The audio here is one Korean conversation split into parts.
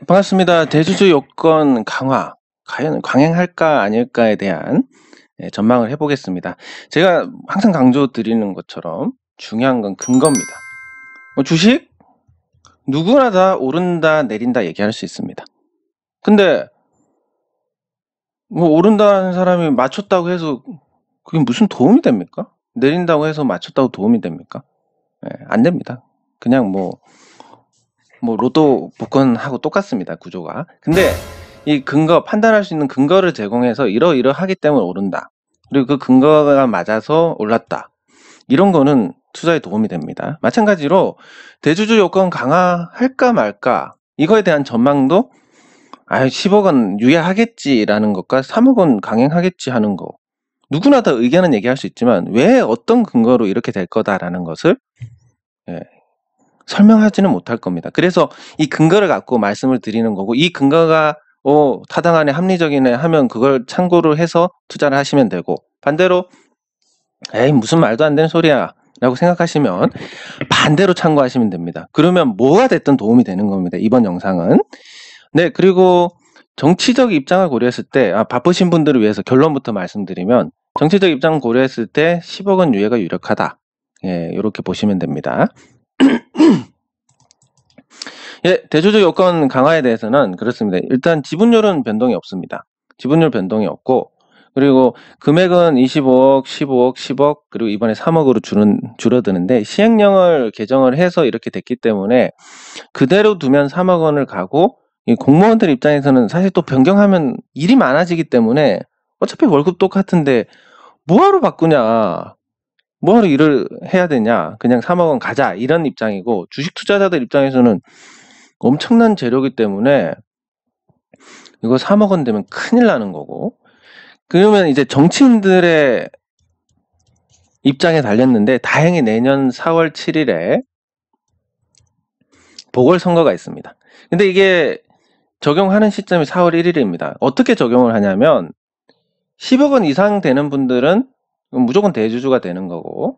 반갑습니다. 대주주 요건 강화, 과연 강행할까 아닐까에 대한 전망을 해보겠습니다. 제가 항상 강조드리는 것처럼 중요한 건 근거입니다. 주식? 누구나 다 오른다, 내린다 얘기할 수 있습니다. 근데 뭐 오른다는 사람이 맞췄다고 해서 그게 무슨 도움이 됩니까? 내린다고 해서 맞췄다고 도움이 됩니까? 안 됩니다. 그냥 뭐 로또 복권하고 똑같습니다. 구조가. 근데 이 근거, 판단할 수 있는 근거를 제공해서 이러이러하기 때문에 오른다. 그리고 그 근거가 맞아서 올랐다. 이런 거는 투자에 도움이 됩니다. 마찬가지로 대주주 요건 강화할까 말까 이거에 대한 전망도 10억 원 유예하겠지라는 것과 3억 원 강행하겠지 하는 거, 누구나 다 의견은 얘기할 수 있지만 왜 어떤 근거로 이렇게 될 거다라는 것을 설명하지는 못할 겁니다. 그래서 이 근거를 갖고 말씀을 드리는 거고, 이 근거가 타당하네, 합리적이네 하면 그걸 참고를 해서 투자를 하시면 되고, 반대로 에이 무슨 말도 안 되는 소리야 라고 생각하시면 반대로 참고하시면 됩니다. 그러면 뭐가 됐든 도움이 되는 겁니다. 이번 영상은. 네, 그리고 정치적 입장을 고려했을 때, 바쁘신 분들을 위해서 결론부터 말씀드리면, 정치적 입장을 고려했을 때 10억 원 유예가 유력하다. 이렇게 보시면 됩니다. 대주주 요건 강화에 대해서는 그렇습니다. 일단 지분율은 변동이 없습니다. 지분율 변동이 없고, 그리고 금액은 25억, 15억, 10억, 그리고 이번에 3억으로 줄어드는데, 시행령을 개정을 해서 이렇게 됐기 때문에 그대로 두면 3억 원을 가고, 이 공무원들 입장에서는 사실 또 변경하면 일이 많아지기 때문에 어차피 월급 똑같은데 뭐하러 바꾸냐, 뭐하러 일을 해야 되냐, 그냥 3억 원 가자, 이런 입장이고, 주식 투자자들 입장에서는 엄청난 재료이기 때문에 이거 3억 원 되면 큰일 나는 거고, 그러면 이제 정치인들의 입장에 달렸는데, 다행히 내년 4월 7일에 보궐선거가 있습니다. 근데 이게 적용하는 시점이 4월 1일입니다. 어떻게 적용을 하냐면 10억 원 이상 되는 분들은 무조건 대주주가 되는 거고,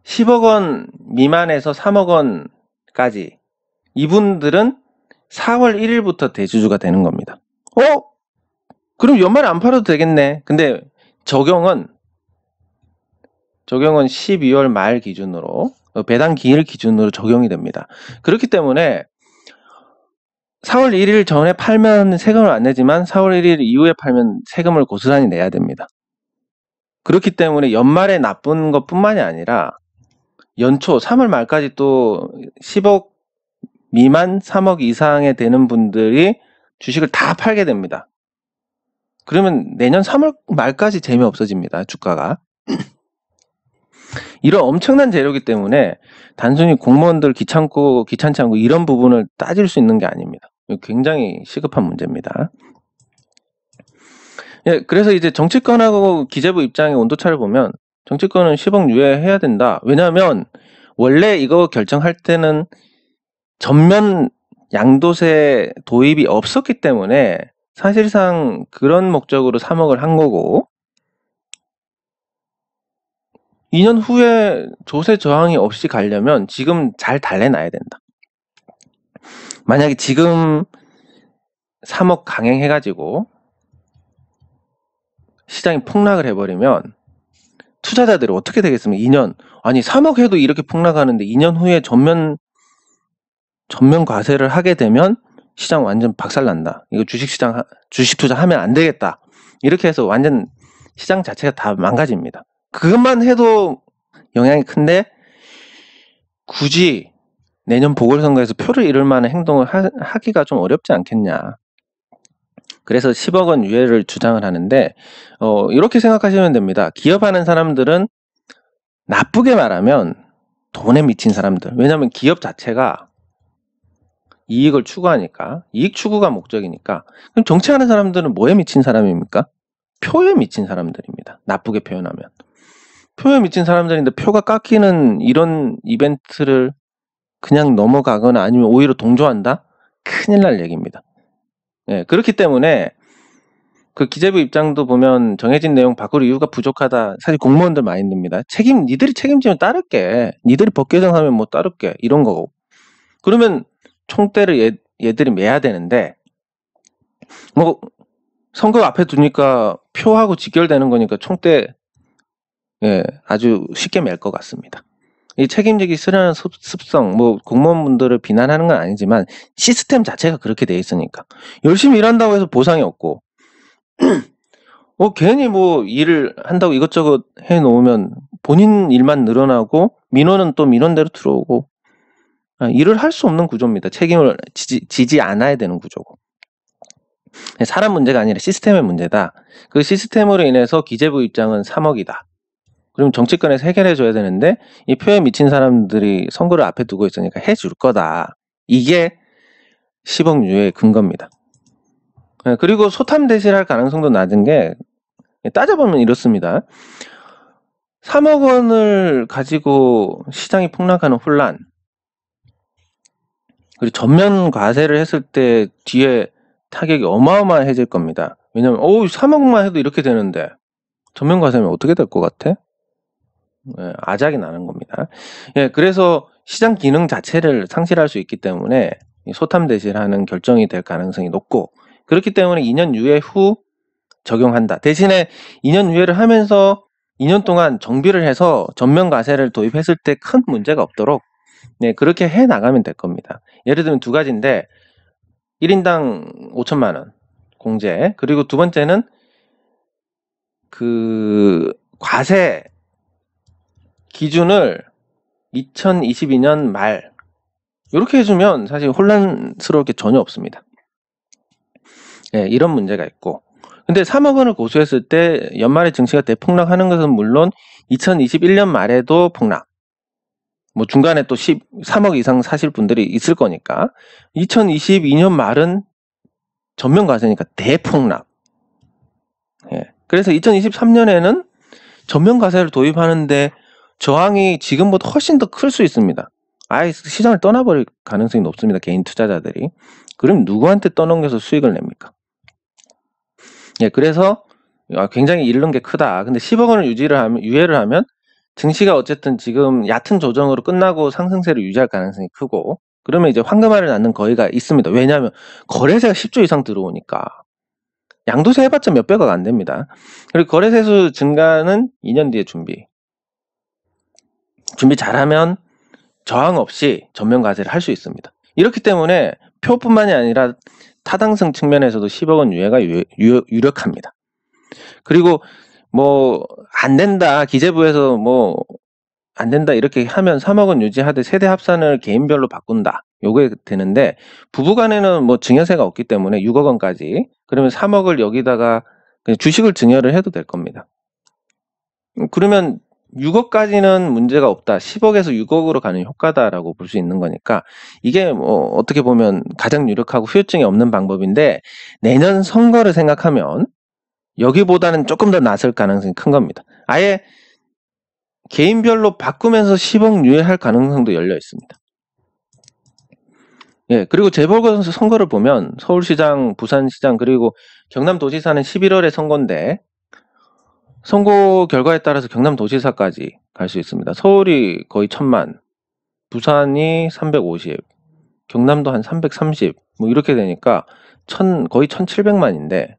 10억 원 미만에서 3억 원까지 이분들은 4월 1일부터 대주주가 되는 겁니다. 그럼 연말에 안 팔아도 되겠네. 근데 적용은 12월 말 기준으로, 배당 기일 기준으로 적용이 됩니다. 그렇기 때문에 4월 1일 전에 팔면 세금을 안 내지만 4월 1일 이후에 팔면 세금을 고스란히 내야 됩니다. 그렇기 때문에 연말에 나쁜 것뿐만이 아니라 연초 3월 말까지 또 10억 미만 3억 이상에 되는 분들이 주식을 다 팔게 됩니다. 그러면 내년 3월 말까지 재미없어집니다. 주가가. 이런 엄청난 재료이기 때문에 단순히 공무원들 귀찮지 않고 이런 부분을 따질 수 있는 게 아닙니다. 굉장히 시급한 문제입니다. 그래서 이제 정치권하고 기재부 입장의 온도차를 보면 정치권은 10억 유예해야 된다. 왜냐하면 원래 이거 결정할 때는 전면 양도세 도입이 없었기 때문에 사실상 그런 목적으로 3억을 한 거고, 2년 후에 조세 저항이 없이 가려면 지금 잘 달래놔야 된다. 만약에 지금 3억 강행해가지고 시장이 폭락을 해버리면 투자자들이 어떻게 되겠습니까? 2년, 3억 해도 이렇게 폭락하는데 2년 후에 전면 과세를 하게 되면 시장 완전 박살난다. 이거 주식 투자하면 안 되겠다. 이렇게 해서 완전 시장 자체가 다 망가집니다. 그것만 해도 영향이 큰데 굳이 내년 보궐선거에서 표를 잃을 만한 행동을 하기가 좀 어렵지 않겠냐. 그래서 10억 원 유예를 주장을 하는데, 이렇게 생각하시면 됩니다. 기업하는 사람들은 나쁘게 말하면 돈에 미친 사람들. 왜냐하면 기업 자체가 이익을 추구하니까, 이익 추구가 목적이니까. 그럼 정치하는 사람들은 뭐에 미친 사람입니까? 표에 미친 사람들입니다. 나쁘게 표현하면. 표에 미친 사람들인데 표가 깎이는 이런 이벤트를 그냥 넘어가거나 아니면 오히려 동조한다? 큰일 날 얘기입니다. 그렇기 때문에 그 기재부 입장도 보면 정해진 내용 바꿀 이유가 부족하다. 사실 공무원들 마인드입니다. 니들이 책임지면 따를게. 니들이 법 개정하면 뭐 따를게. 이런 거고. 그러면 총대를 얘들이 매야 되는데 뭐 선거 앞에 두니까 표하고 직결되는 거니까 총대 아주 쉽게 맬 것 같습니다. 이 책임지기 싫어하는 습성, 뭐 공무원분들을 비난하는 건 아니지만 시스템 자체가 그렇게 돼 있으니까 열심히 일한다고 해서 보상이 없고 괜히 뭐 일을 한다고 이것저것 해놓으면 본인 일만 늘어나고 민원은 또 민원대로 들어오고 일을 할 수 없는 구조입니다. 책임을 지지 않아야 되는 구조고. 사람 문제가 아니라 시스템의 문제다. 그 시스템으로 인해서 기재부 입장은 3억이다. 그럼 정치권에서 해결해줘야 되는데 이 표에 미친 사람들이 선거를 앞에 두고 있으니까 해줄 거다. 이게 10억 유예의 근거입니다. 그리고 소탐 대실할 가능성도 낮은 게 따져보면 이렇습니다. 3억 원을 가지고 시장이 폭락하는 혼란, 그리고 전면 과세를 했을 때 뒤에 타격이 어마어마해질 겁니다. 왜냐면 3억만 해도 이렇게 되는데 전면 과세면 어떻게 될 것 같아? 아작이 나는 겁니다. 그래서 시장 기능 자체를 상실할 수 있기 때문에 소탐 대실하는 결정이 될 가능성이 높고, 그렇기 때문에 2년 유예 후 적용한다. 대신에 2년 유예를 하면서 2년 동안 정비를 해서 전면 과세를 도입했을 때 큰 문제가 없도록 그렇게 해 나가면 될 겁니다. 예를 들면 두 가지인데 1인당 5천만 원 공제, 그리고 두 번째는 그 과세 기준을 2022년 말 이렇게 해주면 사실 혼란스러울 게 전혀 없습니다. 이런 문제가 있고, 근데 3억 원을 고수했을 때 연말에 증시가 대폭락하는 것은 물론 2021년 말에도 폭락, 뭐 중간에 또 3억 이상 사실 분들이 있을 거니까 2022년 말은 전면 과세니까 대폭락. 그래서 2023년에는 전면 과세를 도입하는데 저항이 지금보다 훨씬 더 클 수 있습니다. 아예 시장을 떠나버릴 가능성이 높습니다. 개인 투자자들이. 그럼 누구한테 떠넘겨서 수익을 냅니까? 그래서 굉장히 잃는 게 크다. 근데 10억 원을 유예를 하면 증시가 어쨌든 지금 얕은 조정으로 끝나고 상승세를 유지할 가능성이 크고, 그러면 이제 황금알을 낳는 거의가 있습니다. 왜냐하면 거래세가 10조 이상 들어오니까 양도세 해봤자 몇백억 안 됩니다. 그리고 거래세수 증가는 2년 뒤에 준비 잘하면 저항 없이 전면 과세를 할 수 있습니다. 이렇기 때문에 표뿐만이 아니라 타당성 측면에서도 10억 원 유예가 유력합니다. 그리고 뭐 안 된다, 기재부에서 뭐 안 된다 이렇게 하면 3억 원 유지하되 세대 합산을 개인별로 바꾼다, 요게 되는데 부부간에는 뭐 증여세가 없기 때문에 6억 원까지, 그러면 3억을 여기다가 그냥 주식을 증여를 해도 될 겁니다. 그러면 6억까지는 문제가 없다, 10억에서 6억으로 가는 효과다라고 볼 수 있는 거니까 이게 뭐 어떻게 보면 가장 유력하고 후유증이 없는 방법인데, 내년 선거를 생각하면 여기보다는 조금 더 낫을 가능성이 큰 겁니다. 아예 개인별로 바꾸면서 10억 유예할 가능성도 열려 있습니다. 그리고 재보궐선거 선거를 보면 서울시장, 부산시장, 그리고 경남도지사는 11월에 선거인데 선거 결과에 따라서 경남도지사까지 갈 수 있습니다. 서울이 거의 1000만, 부산이 350, 경남도 한 330, 뭐 이렇게 되니까 거의 1700만인데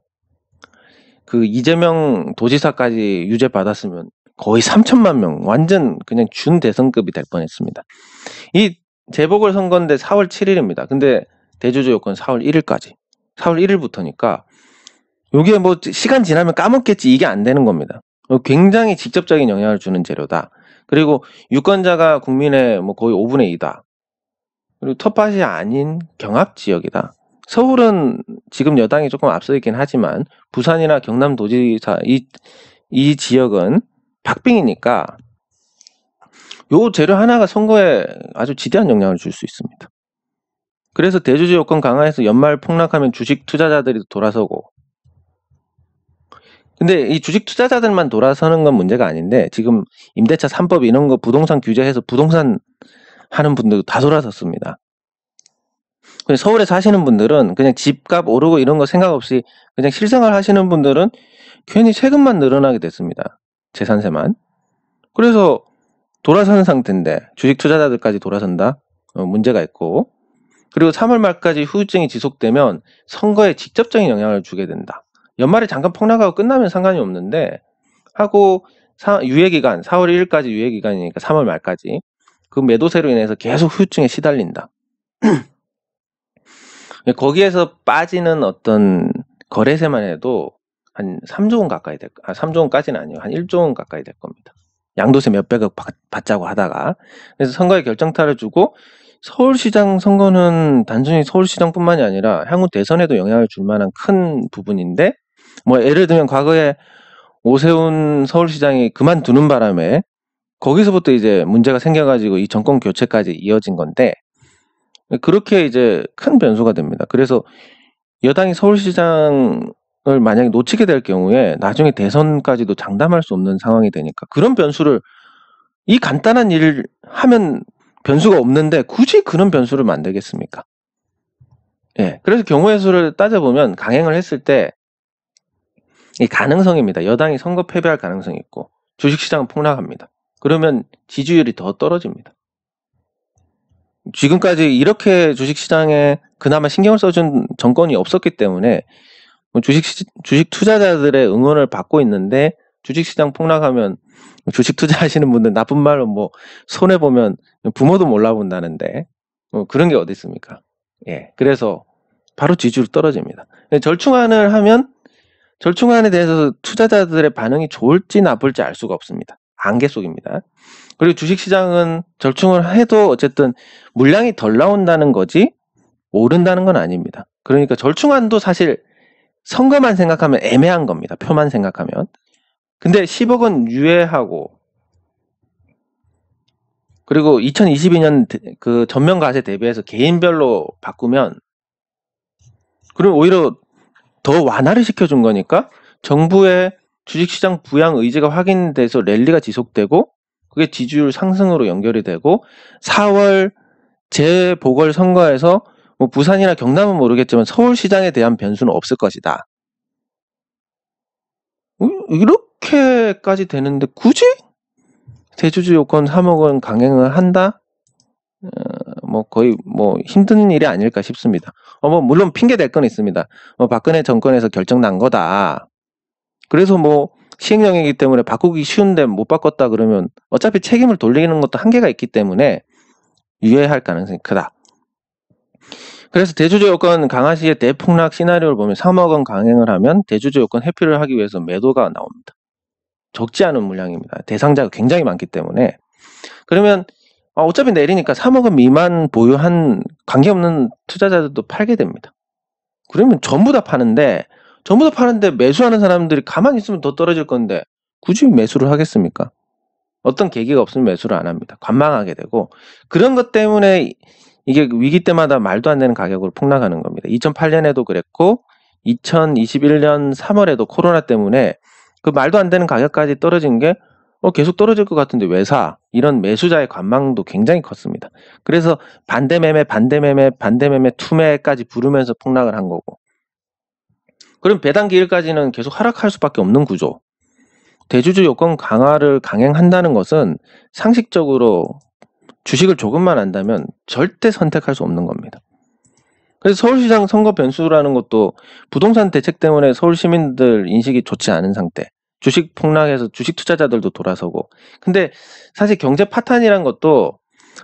그 이재명 도지사까지 유죄 받았으면 거의 3천만 명, 완전 그냥 준대선급이 될 뻔했습니다. 이 재보궐선거인데 4월 7일입니다. 근데 대주주 요건 4월 1일까지. 4월 1일부터니까 요게 뭐 시간 지나면 까먹겠지, 이게 안 되는 겁니다. 굉장히 직접적인 영향을 주는 재료다. 그리고 유권자가 국민의 뭐 거의 5분의 2다. 그리고 텃밭이 아닌 경합 지역이다. 서울은 지금 여당이 조금 앞서 있긴 하지만 부산이나 경남도지사 이 지역은 박빙이니까 요 재료 하나가 선거에 아주 지대한 영향을 줄 수 있습니다. 그래서 대주주 요건 강화해서 연말 폭락하면 주식 투자자들이 돌아서고, 근데 이 주식 투자자들만 돌아서는 건 문제가 아닌데 지금 임대차 3법 이런 거 부동산 규제해서 부동산 하는 분들도 다 돌아섰습니다. 서울에 사시는 분들은 그냥 집값 오르고 이런 거 생각 없이 그냥 실생활 하시는 분들은 괜히 세금만 늘어나게 됐습니다. 재산세만. 그래서 돌아서는 상태인데 주식 투자자들까지 돌아선다? 문제가 있고, 그리고 3월 말까지 후유증이 지속되면 선거에 직접적인 영향을 주게 된다. 연말에 잠깐 폭락하고 끝나면 상관이 없는데, 하고 유예기간 4월 1일까지 유예기간이니까 3월 말까지 그 매도세로 인해서 계속 후유증에 시달린다. 거기에서 빠지는 어떤 거래세만 해도 한 3조 원 가까이 3조 원까지는 아니에요. 한 1조 원 가까이 될 겁니다. 양도세 몇백억 받자고 하다가. 그래서 선거에 결정타를 주고, 서울시장 선거는 단순히 서울시장뿐만이 아니라 향후 대선에도 영향을 줄 만한 큰 부분인데, 뭐 예를 들면 과거에 오세훈 서울시장이 그만두는 바람에 거기서부터 이제 문제가 생겨가지고 이 정권 교체까지 이어진 건데, 그렇게 이제 큰 변수가 됩니다. 그래서 여당이 서울시장을 만약에 놓치게 될 경우에 나중에 대선까지도 장담할 수 없는 상황이 되니까, 그런 변수를, 이 간단한 일을 하면 변수가 없는데 굳이 그런 변수를 만들겠습니까? 예. 그래서 경우의 수를 따져보면 강행을 했을 때 이 가능성입니다. 여당이 선거 패배할 가능성이 있고 주식시장은 폭락합니다. 그러면 지지율이 더 떨어집니다. 지금까지 이렇게 주식시장에 그나마 신경을 써준 정권이 없었기 때문에 주식 투자자들의 응원을 받고 있는데, 주식시장 폭락하면 주식 투자하시는 분들 나쁜 말로 뭐 손해보면 부모도 몰라본다는데 그런 게 어디 있습니까? 예. 그래서 바로 지지율 떨어집니다. 절충안을 하면 절충안에 대해서 투자자들의 반응이 좋을지 나쁠지 알 수가 없습니다. 안개 속입니다. 그리고 주식시장은 절충을 해도 어쨌든 물량이 덜 나온다는 거지 오른다는 건 아닙니다. 그러니까 절충안도 사실 선거만 생각하면 애매한 겁니다. 표만 생각하면. 근데 10억 원 유예하고, 그리고 2022년 그 전면과세 대비해서 개인별로 바꾸면, 그럼 오히려 더 완화를 시켜준 거니까 정부의 주식시장 부양 의지가 확인돼서 랠리가 지속되고, 그게 지지율 상승으로 연결이 되고, 4월 재보궐선거에서 뭐 부산이나 경남은 모르겠지만 서울시장에 대한 변수는 없을 것이다. 이렇게까지 되는데 굳이 대주주 요건 3억 원 강행을 한다? 뭐 거의 뭐 힘든 일이 아닐까 싶습니다. 뭐 물론 핑계 댈 건 있습니다. 박근혜 정권에서 결정 난 거다. 그래서 뭐 시행령이기 때문에 바꾸기 쉬운데 못 바꿨다 그러면 어차피 책임을 돌리는 것도 한계가 있기 때문에 유예할 가능성이 크다. 그래서 대주주 요건 강화 시의 대폭락 시나리오를 보면 3억 원 강행을 하면 대주주 요건 회피를 하기 위해서 매도가 나옵니다. 적지 않은 물량입니다. 대상자가 굉장히 많기 때문에. 그러면 어차피 내리니까 3억 원 미만 보유한 관계없는 투자자들도 팔게 됩니다. 그러면 전부 다 파는데 매수하는 사람들이 가만히 있으면 더 떨어질 건데 굳이 매수를 하겠습니까? 어떤 계기가 없으면 매수를 안 합니다. 관망하게 되고, 그런 것 때문에 이게 위기 때마다 말도 안 되는 가격으로 폭락하는 겁니다. 2008년에도 그랬고 2021년 3월에도 코로나 때문에 그 말도 안 되는 가격까지 떨어진 게 계속 떨어질 것 같은데 왜 사? 이런 매수자의 관망도 굉장히 컸습니다. 그래서 반대매매, 투매까지 부르면서 폭락을 한 거고, 그럼 배당기 1까지는 계속 하락할 수밖에 없는 구조. 대주주 요건 강화를 강행한다는 것은 상식적으로 주식을 조금만 안다면 절대 선택할 수 없는 겁니다. 그래서 서울시장 선거 변수라는 것도 부동산 대책 때문에 서울 시민들 인식이 좋지 않은 상태. 주식 폭락해서 주식 투자자들도 돌아서고. 근데 사실 경제 파탄이란 것도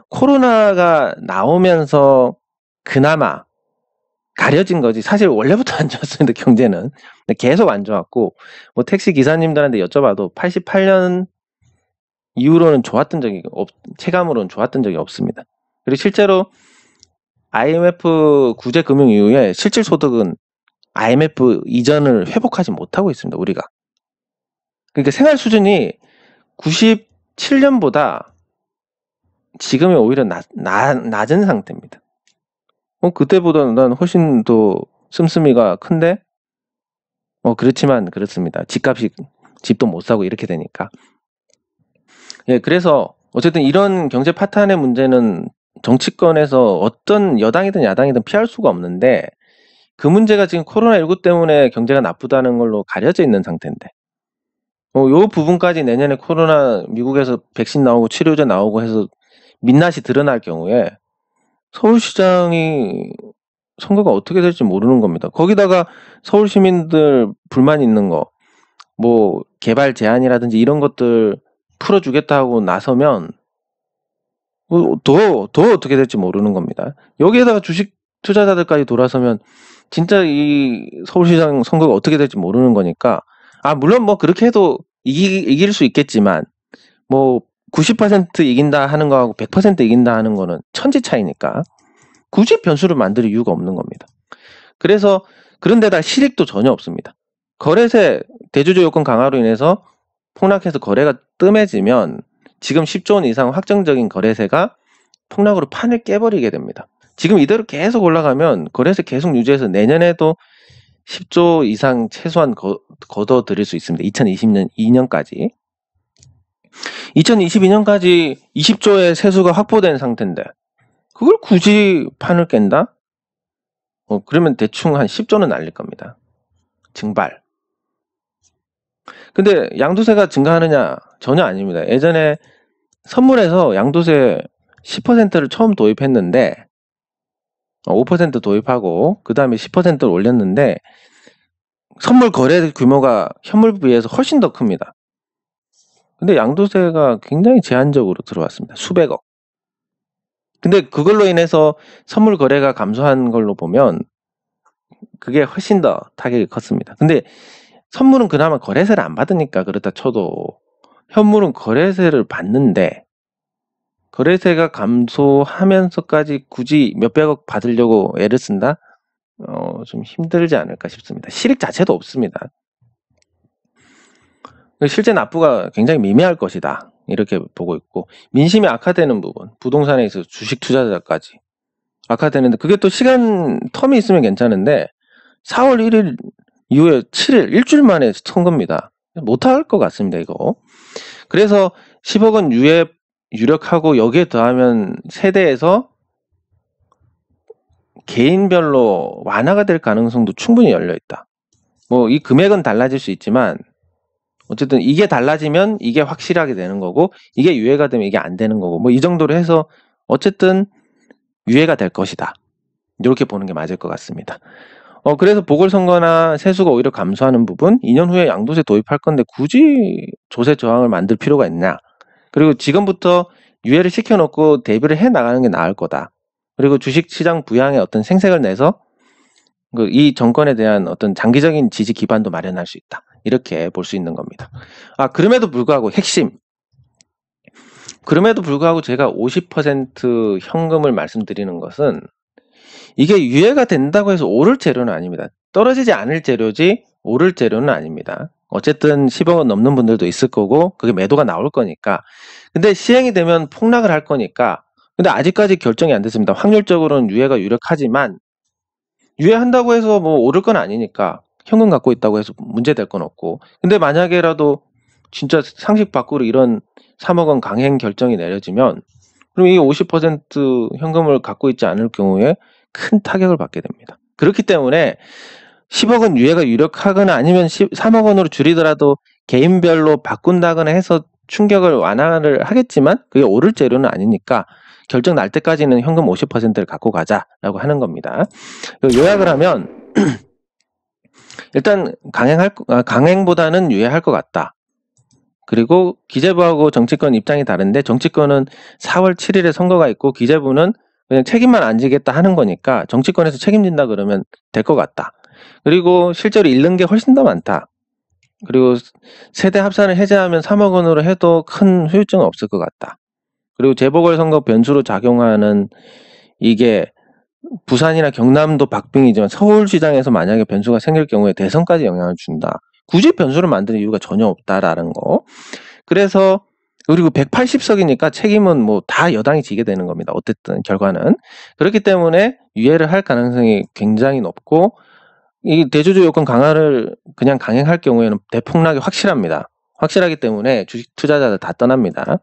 코로나가 나오면서 그나마 가려진 거지. 사실 원래부터 안 좋았습니다, 경제는. 계속 안 좋았고, 뭐 택시 기사님들한테 여쭤봐도 88년 이후로는 좋았던 적이 체감으로는 좋았던 적이 없습니다. 그리고 실제로 IMF 구제 금융 이후에 실질 소득은 IMF 이전을 회복하지 못하고 있습니다, 우리가. 그러니까 생활 수준이 97년보다 지금이 오히려 낮은 상태입니다. 그때보다 난 훨씬 더 씀씀이가 큰데, 그렇지만 그렇습니다. 집도 못 사고 이렇게 되니까. 예, 그래서 어쨌든 이런 경제 파탄의 문제는 정치권에서 어떤 여당이든 야당이든 피할 수가 없는데, 그 문제가 지금 코로나19 때문에 경제가 나쁘다는 걸로 가려져 있는 상태인데, 요 부분까지 내년에 코로나 미국에서 백신 나오고 치료제 나오고 해서 민낯이 드러날 경우에 서울시장이 선거가 어떻게 될지 모르는 겁니다. 거기다가 서울 시민들 불만 있는 거, 뭐 개발 제한이라든지 이런 것들 풀어주겠다고 나서면 더 어떻게 될지 모르는 겁니다. 여기에다가 주식 투자자들까지 돌아서면 진짜 이 서울시장 선거가 어떻게 될지 모르는 거니까, 물론 뭐 그렇게 해도 이길 수 있겠지만, 뭐 90% 이긴다 하는 거하고 100% 이긴다 하는 거는 천지 차이니까 굳이 변수를 만들 이유가 없는 겁니다. 그래서 그런데다 실익도 전혀 없습니다. 거래세 대주주 요건 강화로 인해서 폭락해서 거래가 뜸해지면 지금 10조 원 이상 확정적인 거래세가 폭락으로 판을 깨버리게 됩니다. 지금 이대로 계속 올라가면 거래세 계속 유지해서 내년에도 10조 이상 최소한 걷어들일 수 있습니다. 2020년 2년까지. 2022년까지 20조의 세수가 확보된 상태인데 그걸 굳이 판을 깬다? 그러면 대충 한 10조는 날릴 겁니다. 증발. 근데 양도세가 증가하느냐? 전혀 아닙니다. 예전에 선물에서 양도세 10%를 처음 도입했는데 5% 도입하고 그 다음에 10%를 올렸는데 선물 거래 규모가 현물에 비해서 훨씬 더 큽니다. 근데 양도세가 굉장히 제한적으로 들어왔습니다. 수백억. 근데 그걸로 인해서 선물 거래가 감소한 걸로 보면 그게 훨씬 더 타격이 컸습니다. 근데 선물은 그나마 거래세를 안 받으니까 그렇다 쳐도 현물은 거래세를 받는데 거래세가 감소하면서까지 굳이 몇백억 받으려고 애를 쓴다? 좀 힘들지 않을까 싶습니다. 실익 자체도 없습니다. 실제 납부가 굉장히 미미할 것이다. 이렇게 보고 있고, 민심이 악화되는 부분, 부동산에 있어서 주식 투자자까지 악화되는데, 그게 또 시간 텀이 있으면 괜찮은데 4월 1일 이후에 7일, 일주일 만에 선거입니다. 못할 것 같습니다, 이거. 그래서 10억 원 유력하고 여기에 더하면 세대에서 개인별로 완화가 될 가능성도 충분히 열려있다. 뭐 이 금액은 달라질 수 있지만 어쨌든 이게 달라지면 이게 확실하게 되는 거고 이게 유예가 되면 이게 안 되는 거고 뭐 이 정도로 해서 어쨌든 유예가 될 것이다. 이렇게 보는 게 맞을 것 같습니다. 그래서 보궐선거나 세수가 오히려 감소하는 부분 2년 후에 양도세 도입할 건데 굳이 조세 저항을 만들 필요가 있냐. 그리고 지금부터 유예를 시켜놓고 대비를 해 나가는 게 나을 거다. 그리고 주식시장 부양에 어떤 생색을 내서 이 정권에 대한 어떤 장기적인 지지 기반도 마련할 수 있다. 이렇게 볼 수 있는 겁니다. 그럼에도 불구하고 핵심. 그럼에도 불구하고 제가 50% 현금을 말씀드리는 것은 이게 유예가 된다고 해서 오를 재료는 아닙니다. 떨어지지 않을 재료지 오를 재료는 아닙니다. 어쨌든 10억 원 넘는 분들도 있을 거고 그게 매도가 나올 거니까. 근데 시행이 되면 폭락을 할 거니까. 근데 아직까지 결정이 안 됐습니다. 확률적으로는 유예가 유력하지만 유예한다고 해서 뭐 오를 건 아니니까 현금 갖고 있다고 해서 문제될 건 없고. 근데 만약에라도 진짜 상식 밖으로 이런 3억 원 강행 결정이 내려지면 그럼 이 50% 현금을 갖고 있지 않을 경우에 큰 타격을 받게 됩니다. 그렇기 때문에 10억 원 유예가 유력하거나 아니면 3억 원으로 줄이더라도 개인별로 바꾼다거나 해서 충격을 완화를 하겠지만 그게 오를 재료는 아니니까 결정 날 때까지는 현금 50%를 갖고 가자라고 하는 겁니다. 요약을 하면 일단 강행보다는 유예할 것 같다. 그리고 기재부하고 정치권 입장이 다른데 정치권은 4월 7일에 선거가 있고 기재부는 그냥 책임만 안 지겠다 하는 거니까 정치권에서 책임진다 그러면 될 것 같다. 그리고 실제로 잃는 게 훨씬 더 많다. 그리고 세대 합산을 해제하면 3억 원으로 해도 큰 후유증은 없을 것 같다. 그리고 재보궐선거 변수로 작용하는 이게 부산이나 경남도 박빙이지만 서울시장에서 만약에 변수가 생길 경우에 대선까지 영향을 준다. 굳이 변수를 만드는 이유가 전혀 없다라는 거. 그래서 그리고 180석이니까 책임은 뭐 다 여당이 지게 되는 겁니다. 어쨌든 결과는. 그렇기 때문에 유예를 할 가능성이 굉장히 높고 이 대주주 요건 강화를 그냥 강행할 경우에는 대폭락이 확실합니다. 확실하기 때문에 주식 투자자들 다 떠납니다.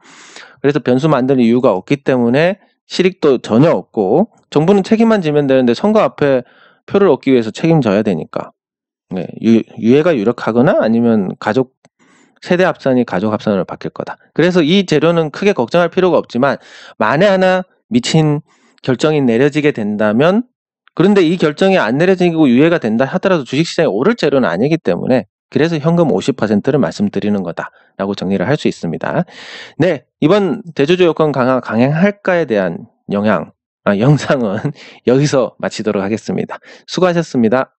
그래서 변수 만드는 이유가 없기 때문에 실익도 전혀 없고 정부는 책임만 지면 되는데 선거 앞에 표를 얻기 위해서 책임져야 되니까 네, 유예가 유력하거나 아니면 세대 합산이 가족 합산으로 바뀔 거다. 그래서 이 재료는 크게 걱정할 필요가 없지만 만에 하나 미친 결정이 내려지게 된다면, 그런데 이 결정이 안 내려지고 유예가 된다 하더라도 주식시장이 오를 재료는 아니기 때문에 그래서 현금 50%를 말씀드리는 거다라고 정리를 할 수 있습니다. 네, 이번 대주주 요건 강화 강행할까에 대한 영상은 여기서 마치도록 하겠습니다. 수고하셨습니다.